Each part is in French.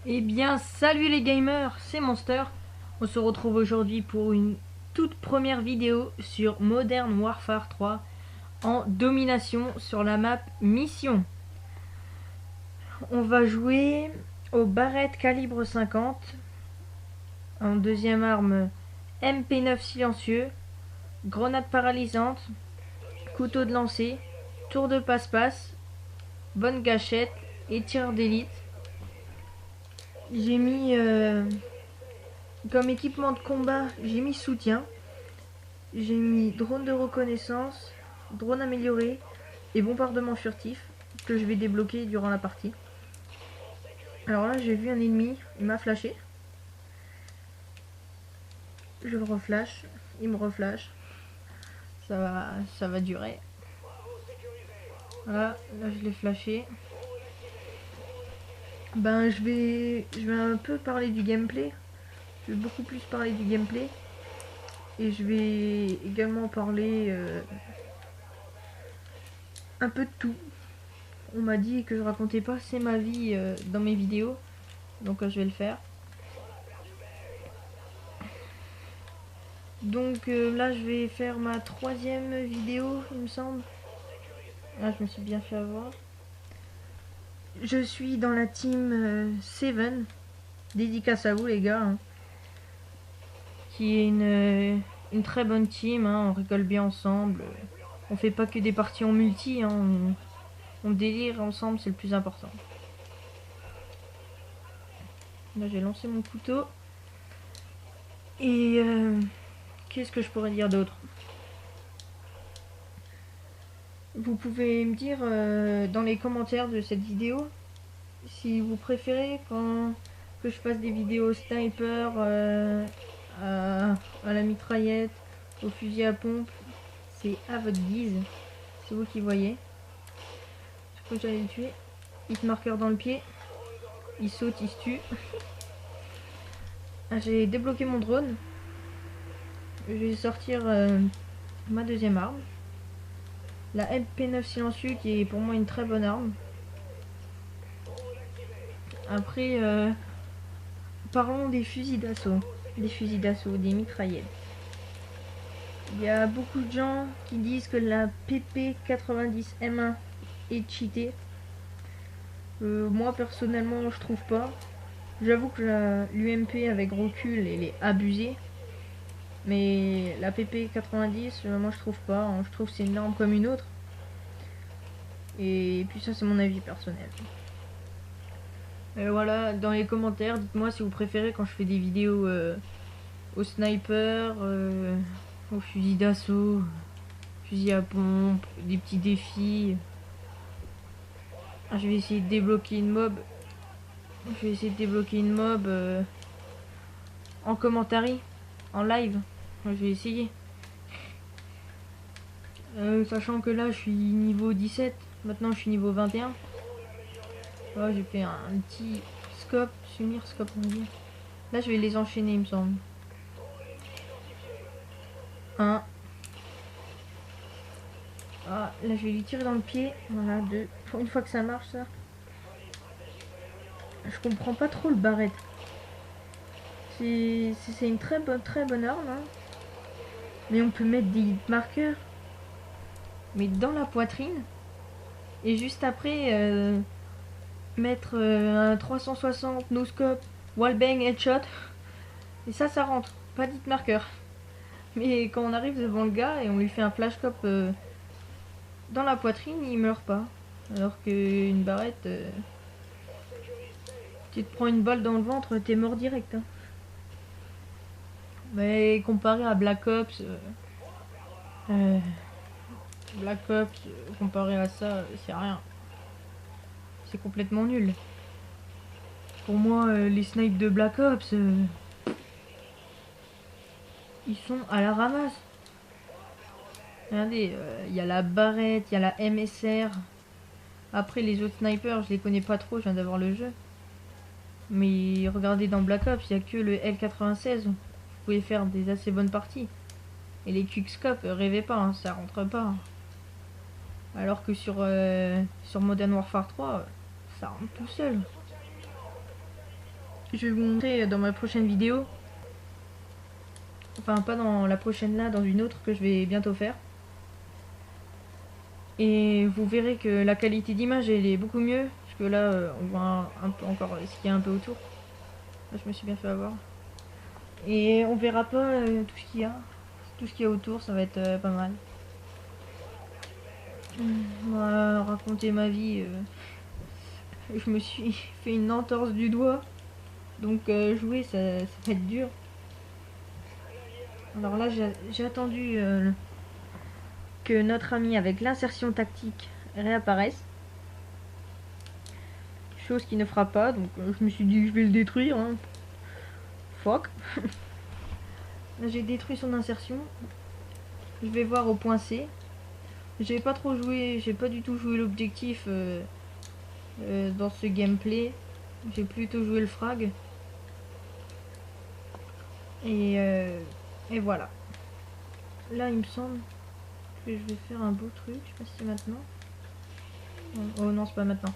Eh bien, salut les gamers, c'est Monster. On se retrouve aujourd'hui pour une toute première vidéo sur Modern Warfare 3 en domination sur la map Mission. On va jouer au Barrett calibre 50, en deuxième arme MP9 silencieux, grenade paralysante, couteau de lancer, tour de passe-passe, bonne gâchette et tir d'élite. J'ai mis comme équipement de combat, j'ai mis soutien, j'ai mis drone de reconnaissance, drone amélioré et bombardement furtif que je vais débloquer durant la partie. Alors là j'ai vu un ennemi, il m'a flashé, je le reflash, il me reflash, ça va durer. Voilà, là je l'ai flashé. Ben je vais un peu parler du gameplay. Je vais beaucoup plus parler du gameplay. Et je vais également parler un peu de tout. On m'a dit que je racontais pas assez ma vie dans mes vidéos. Donc je vais le faire. Donc là je vais faire ma 3e vidéo il me semble. Là je me suis bien fait avoir. Je suis dans la team 7. Dédicace à vous les gars. Hein. Qui est une très bonne team. Hein. On rigole bien ensemble. On fait pas que des parties en multi. Hein. On délire ensemble, c'est le plus important. Là j'ai lancé mon couteau. Et qu'est-ce que je pourrais dire d'autre? Vous pouvez me dire dans les commentaires de cette vidéo si vous préférez que je fasse des vidéos sniper à la mitraillette, au fusil à pompe. C'est à votre guise, c'est vous qui voyez. Je crois que j'allais le tuer. Hit marqueur dans le pied, il saute, il se tue. J'ai débloqué mon drone. Je vais sortir ma 2e arme, la MP9 silencieux, qui est pour moi une très bonne arme. Après parlons des fusils d'assaut, des mitraillettes. Il y a beaucoup de gens qui disent que la PP90M1 est cheatée. Moi personnellement je trouve pas. J'avoue que l'UMP avec recul elle est abusée. Mais la PP90, moi je trouve pas. Hein. Je trouve que c'est une arme comme une autre. Et puis ça c'est mon avis personnel. Voilà, dans les commentaires, dites-moi si vous préférez quand je fais des vidéos au sniper, au fusil d'assaut, fusil à pompe, des petits défis. Je vais essayer de débloquer une mob. En commentary, en live. Je vais essayer. Sachant que là je suis niveau 17, maintenant je suis niveau 21. Oh, j'ai fait un petit scope, scope on va dire. Là je vais les enchaîner il me semble. 1. Ah, là je vais lui tirer dans le pied. Voilà, 2. Une fois que ça marche ça. Je comprends pas trop le Barrett. C'est une très bonne arme. Hein. Mais on peut mettre des marqueurs. Mais dans la poitrine. Et juste après mettre un 360 no scope, wallbang, headshot. Et ça rentre. Pas d'hit marqueur. Mais quand on arrive devant le gars et on lui fait un flashscope dans la poitrine, il meurt pas. Alors qu'une barrette, tu te prends une balle dans le ventre, t'es mort direct. Hein. Mais comparé à Black Ops, comparé à ça, c'est rien. C'est complètement nul. Pour moi, les snipes de Black Ops, ils sont à la ramasse. Regardez, il y a la Barrett, il y a la MSR. Après, les autres snipers, je les connais pas trop, je viens d'avoir le jeu. Mais regardez, dans Black Ops, il n'y a que le L96. Vous pouvez faire des assez bonnes parties. Et les quickscope, rêvez pas, hein, ça rentre pas. Alors que sur Modern Warfare 3, ça rentre tout seul. Je vais vous montrer dans ma prochaine vidéo. Enfin, pas dans la prochaine là, dans une autre que je vais bientôt faire. Et vous verrez que la qualité d'image elle est beaucoup mieux. Parce que là, on voit un peu encore ce qu'il y a un peu autour. Là, je me suis bien fait avoir. Et on verra pas tout ce qu'il y a. Tout ce qu'il y a autour, ça va être pas mal. Voilà, raconter ma vie. Je me suis fait une entorse du doigt. Donc jouer, ça va être dur. Alors là, j'ai attendu que notre ami avec l'insertion tactique réapparaisse. Chose qui ne fera pas, donc je me suis dit que je vais le détruire. Hein. Fuck. J'ai détruit son insertion. Je vais voir au point C. J'ai pas trop joué, j'ai pas du tout joué l'objectif dans ce gameplay. J'ai plutôt joué le frag. Et voilà. Là, il me semble que je vais faire un beau truc. Je sais pas si c'est maintenant. Oh non, c'est pas maintenant.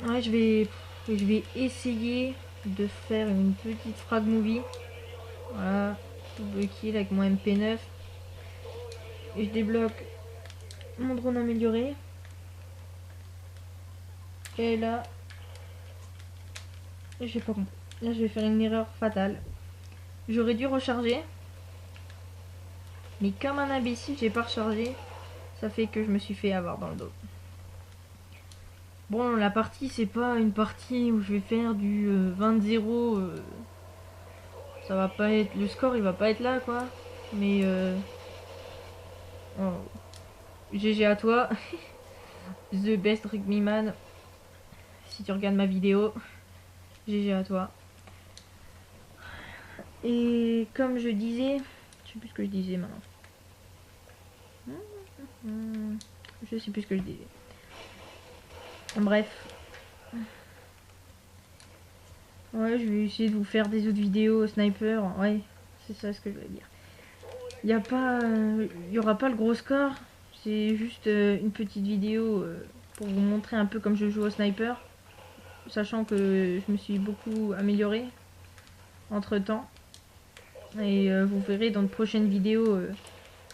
Ouais, je vais essayer de faire une petite frag movie. Voilà, double kill avec mon MP9. Et je débloque mon drone amélioré. Et là, j'ai pas compris. Là, je vais faire une erreur fatale. J'aurais dû recharger. Mais comme un imbécile, j'ai pas rechargé. Ça fait que je me suis fait avoir dans le dos. Bon, la partie, c'est pas une partie où je vais faire du 20-0. Ça va pas être... Le score, il va pas être là, quoi. Mais... Oh. GG à toi. The best rugby man. Si tu regardes ma vidéo. GG à toi. Et comme je disais... Je sais plus ce que je disais maintenant. Je sais plus ce que je disais. Bref. Ouais, je vais essayer de vous faire des autres vidéos sniper. Ouais, c'est ça ce que je voulais dire. Il y aura pas le gros score. C'est juste une petite vidéo pour vous montrer un peu comme je joue au sniper. Sachant que je me suis beaucoup amélioré entre temps. Et vous verrez dans de prochaines vidéos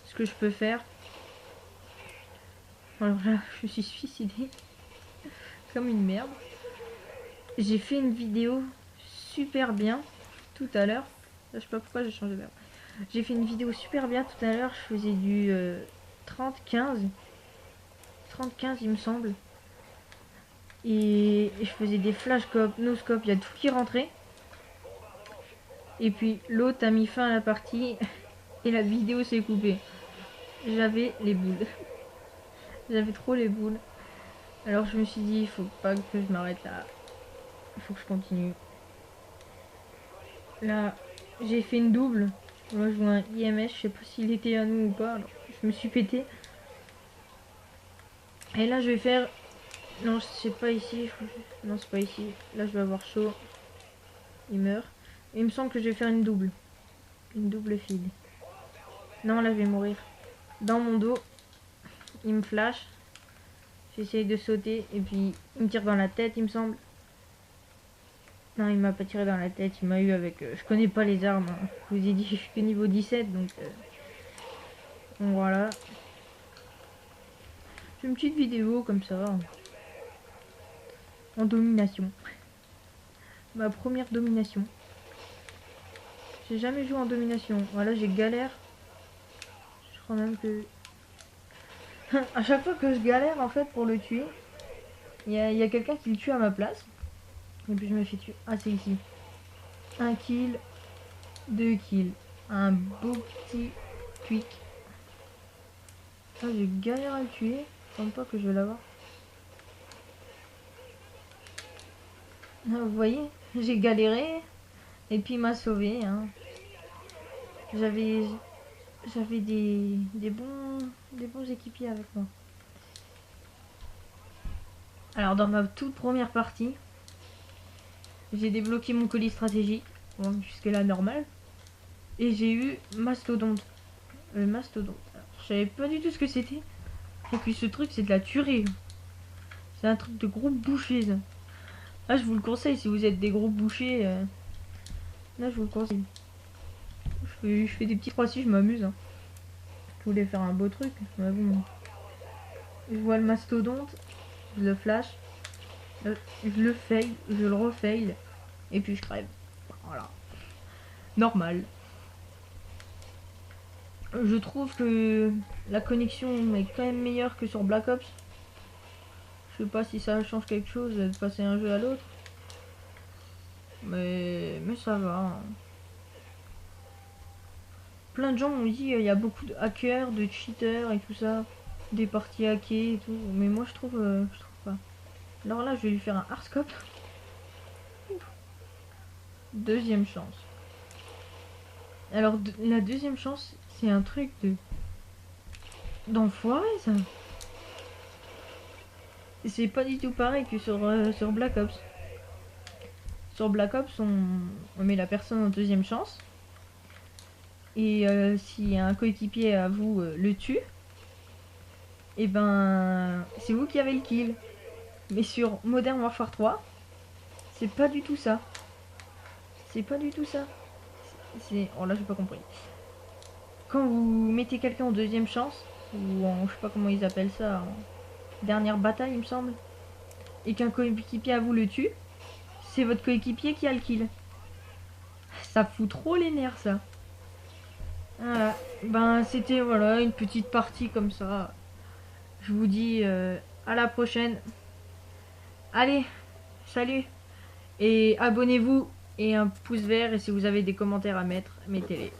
ce que je peux faire. Alors là, je me suis suicidée. Comme une merde. J'ai fait une vidéo super bien tout à l'heure. Je sais pas pourquoi j'ai changé d'heure. J'ai fait une vidéo super bien tout à l'heure. Je faisais du 30-15. 30-15 il me semble. Et je faisais des flashcopes, no-scope, il y a tout qui rentrait. Et puis l'autre a mis fin à la partie et la vidéo s'est coupée. J'avais les boules. J'avais trop les boules. Alors je me suis dit, il faut pas que je m'arrête là. Il faut que je continue. Là, j'ai fait une double. Là, je vois un IMS, je sais pas s'il était à nous ou pas. Alors, je me suis pété. Et là, je vais faire... Non, c'est pas ici. Non, c'est pas ici. Là, je vais avoir chaud. Il meurt. Et il me semble que je vais faire une double. Une double feed. Non, là, je vais mourir. Dans mon dos. Il me flash. J'essaye de sauter. Et puis, il me tire dans la tête, il me semble. Non, il m'a pas tiré dans la tête. Il m'a eu avec... je connais pas les armes. Hein. Je vous ai dit, je suis que niveau 17. Donc voilà. C'est une petite vidéo comme ça. En domination. Ma première domination. J'ai jamais joué en domination. Voilà, j'ai galère. Je crois même que... à chaque fois que je galère en fait pour le tuer, il y a quelqu'un qui le tue à ma place. Et puis je me fais tuer. Ah, c'est ici. 1 kill. 2 kills. Un beau petit quick. Ah, j'ai galère à le tuer. Je pense pas que je vais l'avoir. Ah, vous voyez, j'ai galéré. Et puis il m'a sauvé. Hein. J'avais des bons équipiers avec moi. Alors dans ma toute première partie, j'ai débloqué mon colis stratégique. Bon, jusque là normal. Et j'ai eu Mastodonte. Mastodonte. Alors, je savais pas du tout ce que c'était. Et puis ce truc c'est de la tuerie. C'est un truc de gros boucher, ça. Là, je vous le conseille si vous êtes des gros bouchers. Là, je vous le conseille. Je fais des petits 3-6, je m'amuse. Hein. Je voulais faire un beau truc. Mais bon. Je vois le mastodonte, je le flash, je le fail, je le refail, et puis je crève. Voilà. Normal. Je trouve que la connexion est quand même meilleure que sur Black Ops. Je sais pas si ça change quelque chose de passer d'un jeu à l'autre. Mais ça va. Hein. Plein de gens m'ont dit il y a beaucoup de hackers, de cheaters et tout ça. Des parties hackées et tout. Mais moi je trouve pas. Alors là je vais lui faire un hardscope. Deuxième chance. Alors la deuxième chance c'est un truc d'enfoiré ça. C'est pas du tout pareil que sur Black Ops. Sur Black Ops, on met la personne en deuxième chance. Et si un coéquipier à vous le tue, et ben c'est vous qui avez le kill. Mais sur Modern Warfare 3, c'est pas du tout ça. C'est pas du tout ça. Oh là j'ai pas compris. Quand vous mettez quelqu'un en deuxième chance, ou en je sais pas comment ils appellent ça, en dernière bataille il me semble, et qu'un coéquipier à vous le tue, c'est votre coéquipier qui a le kill. Ça fout trop les nerfs ça. Voilà. Ben c'était voilà une petite partie comme ça. Je vous dis à la prochaine. Allez, salut. Et abonnez-vous et un pouce vert et si vous avez des commentaires à mettre, mettez-les.